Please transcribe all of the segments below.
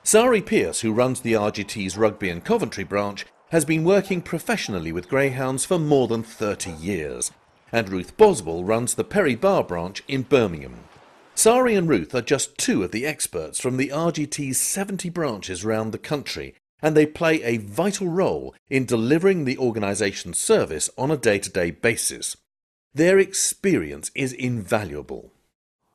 Sari Pierce, who runs the RGT's Rugby and Coventry branch, has been working professionally with greyhounds for more than 30 years, and Ruth Boswell runs the Perry Barr branch in Birmingham. Sari and Ruth are just two of the experts from the RGT's 70 branches around the country, and they play a vital role in delivering the organisation's service on a day-to-day basis. Their experience is invaluable.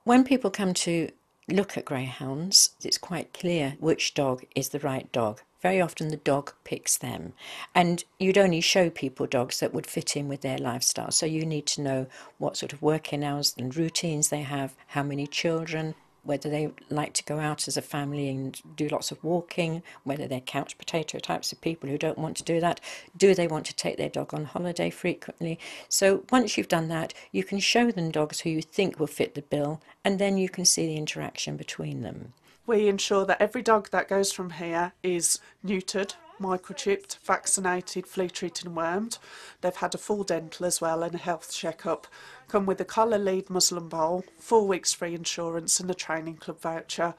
When people come to look at greyhounds, it's quite clear which dog is the right dog. Very often the dog picks them, and you'd only show people dogs that would fit in with their lifestyle. So you need to know what sort of working hours and routines they have, how many children, whether they like to go out as a family and do lots of walking, whether they're couch potato types of people who don't want to do that. Do they want to take their dog on holiday frequently? So once you've done that, you can show them dogs who you think will fit the bill, and then you can see the interaction between them. We ensure that every dog that goes from here is neutered, microchipped, vaccinated, flea treated and wormed. They've had a full dental as well and a health check-up. Come with a collar, lead, muzzle and bowl, 4 weeks free insurance and a training club voucher.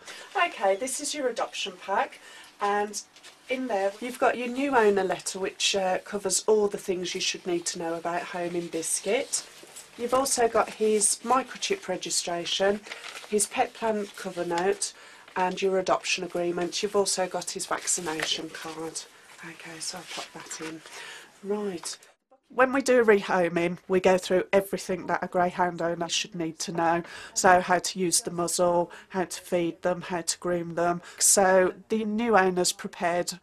Okay, this is your adoption pack, and in there you've got your new owner letter, which covers all the things you should need to know about Home in Biscuit. You've also got his microchip registration, his pet plan cover note, and your adoption agreement. You've also got his vaccination card. Okay, so I'll pop that in. Right. When we do a rehoming, we go through everything that a greyhound owner should need to know. So how to use the muzzle, how to feed them, how to groom them. So the new owner's prepared.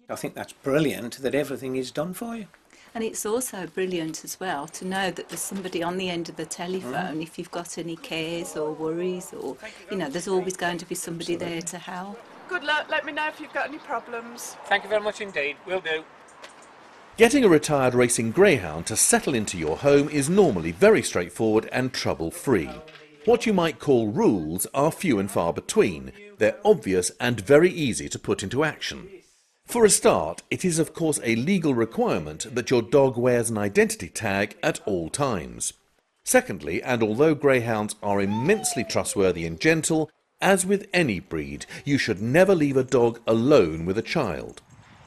I think that's brilliant that everything is done for you. And it's also brilliant as well to know that there's somebody on the end of the telephone if you've got any cares or worries, or, you know, there's always going to be somebody there to help. Good luck, let me know if you've got any problems. Thank you very much indeed, will do. Getting a retired racing greyhound to settle into your home is normally very straightforward and trouble-free. What you might call rules are few and far between. They're obvious and very easy to put into action. For a start, it is of course a legal requirement that your dog wears an identity tag at all times. Secondly, and although greyhounds are immensely trustworthy and gentle, as with any breed, you should never leave a dog alone with a child.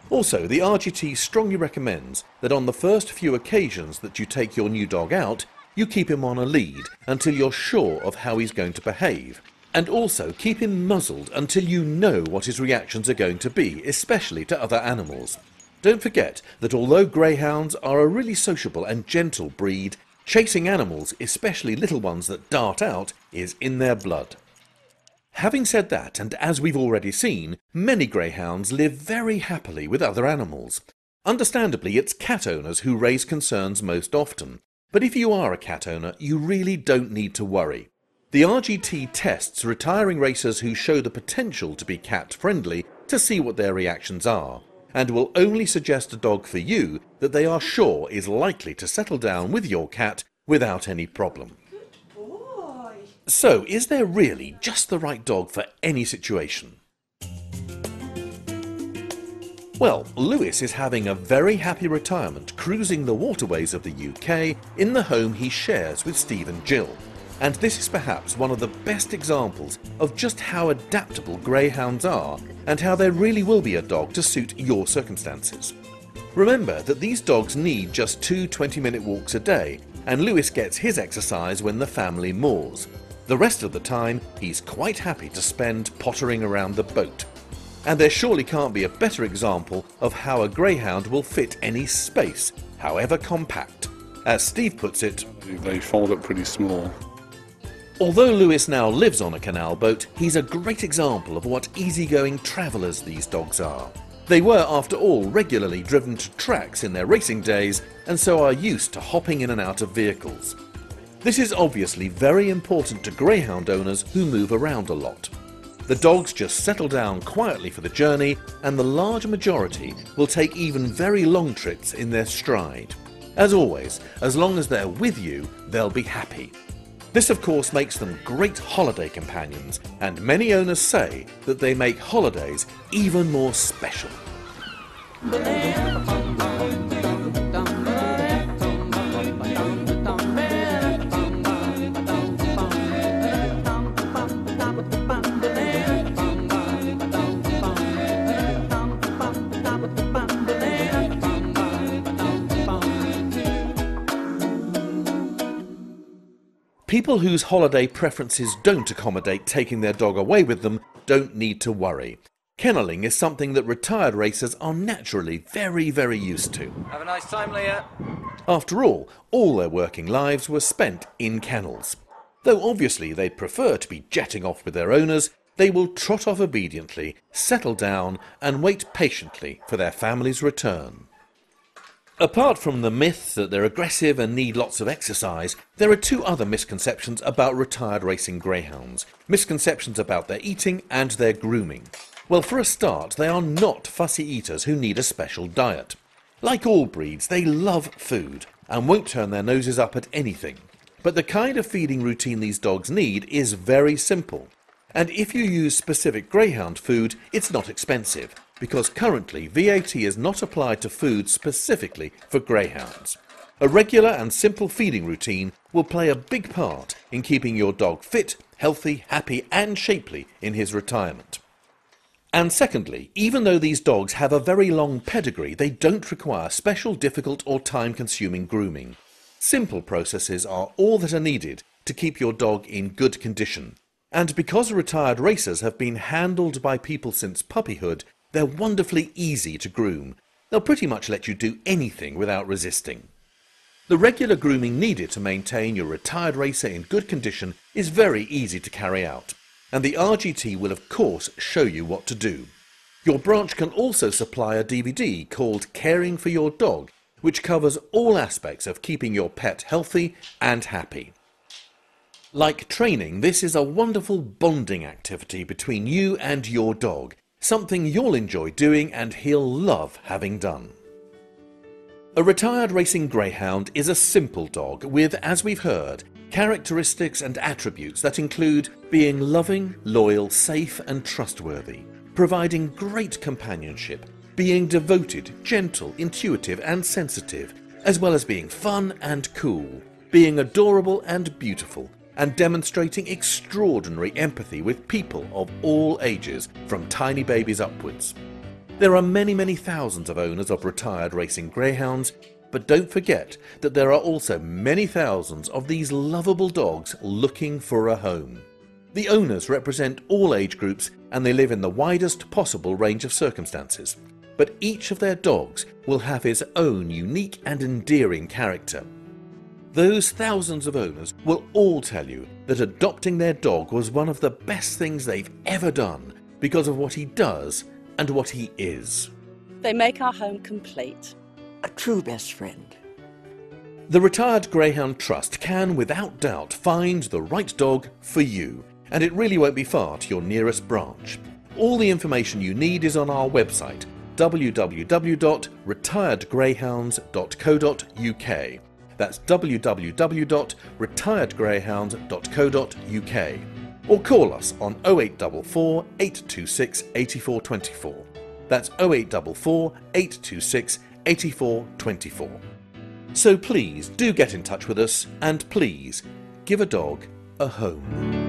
Also, the RGT strongly recommends that on the first few occasions that you take your new dog out, you keep him on a lead until you're sure of how he's going to behave. And also keep him muzzled until you know what his reactions are going to be, especially to other animals. Don't forget that although greyhounds are a really sociable and gentle breed, chasing animals, especially little ones that dart out, is in their blood. Having said that, and as we've already seen, many greyhounds live very happily with other animals. Understandably, it's cat owners who raise concerns most often, but if you are a cat owner, you really don't need to worry. The RGT tests retiring racers who show the potential to be cat-friendly to see what their reactions are, and will only suggest a dog for you that they are sure is likely to settle down with your cat without any problem. Good boy. So, is there really just the right dog for any situation? Well, Lewis is having a very happy retirement cruising the waterways of the UK in the home he shares with Steve and Jill. And this is perhaps one of the best examples of just how adaptable greyhounds are and how there really will be a dog to suit your circumstances. Remember that these dogs need just 2 20-minute walks a day, and Lewis gets his exercise when the family moors. The rest of the time, he's quite happy to spend pottering around the boat. And there surely can't be a better example of how a greyhound will fit any space, however compact. As Steve puts it, they fold up pretty small. Although Lewis now lives on a canal boat, he's a great example of what easygoing travellers these dogs are. They were, after all, regularly driven to tracks in their racing days, and so are used to hopping in and out of vehicles. This is obviously very important to greyhound owners who move around a lot. The dogs just settle down quietly for the journey, and the large majority will take even very long trips in their stride. As always, as long as they're with you, they'll be happy. This of course makes them great holiday companions, and many owners say that they make holidays even more special. People whose holiday preferences don't accommodate taking their dog away with them don't need to worry. Kennelling is something that retired racers are naturally very used to. Have a nice time, Leah. After all their working lives were spent in kennels. Though obviously they'd prefer to be jetting off with their owners, they will trot off obediently, settle down and wait patiently for their family's return. Apart from the myth that they're aggressive and need lots of exercise, there are two other misconceptions about retired racing greyhounds. Misconceptions about their eating and their grooming. Well, for a start, they are not fussy eaters who need a special diet. Like all breeds, they love food and won't turn their noses up at anything. But the kind of feeding routine these dogs need is very simple. And if you use specific greyhound food, it's not expensive, because currently VAT is not applied to food specifically for greyhounds. A regular and simple feeding routine will play a big part in keeping your dog fit, healthy, happy and shapely in his retirement. And secondly, even though these dogs have a very long pedigree, they don't require special, difficult or time-consuming grooming. Simple processes are all that are needed to keep your dog in good condition. And because retired racers have been handled by people since puppyhood, they're wonderfully easy to groom. They'll pretty much let you do anything without resisting. The regular grooming needed to maintain your retired racer in good condition is very easy to carry out, and the RGT will of course show you what to do. Your branch can also supply a DVD called Caring for Your Dog, which covers all aspects of keeping your pet healthy and happy. Like training, this is a wonderful bonding activity between you and your dog, something you'll enjoy doing and he'll love having done. A retired racing greyhound is a simple dog with, as we've heard, characteristics and attributes that include being loving, loyal, safe and trustworthy, providing great companionship, being devoted, gentle, intuitive and sensitive, as well as being fun and cool, being adorable and beautiful, and demonstrating extraordinary empathy with people of all ages, from tiny babies upwards. There are many thousands of owners of retired racing greyhounds, but don't forget that there are also many thousands of these lovable dogs looking for a home. The owners represent all age groups and they live in the widest possible range of circumstances, but each of their dogs will have his own unique and endearing character. Those thousands of owners will all tell you that adopting their dog was one of the best things they've ever done because of what he does and what he is. They make our home complete. A true best friend. The Retired Greyhound Trust can, without doubt, find the right dog for you, and it really won't be far to your nearest branch. All the information you need is on our website, www.retiredgreyhounds.co.uk. That's www.retiredgreyhounds.co.uk. Or call us on 0844 826 8424. That's 0844 826 8424. So please do get in touch with us and please give a dog a home.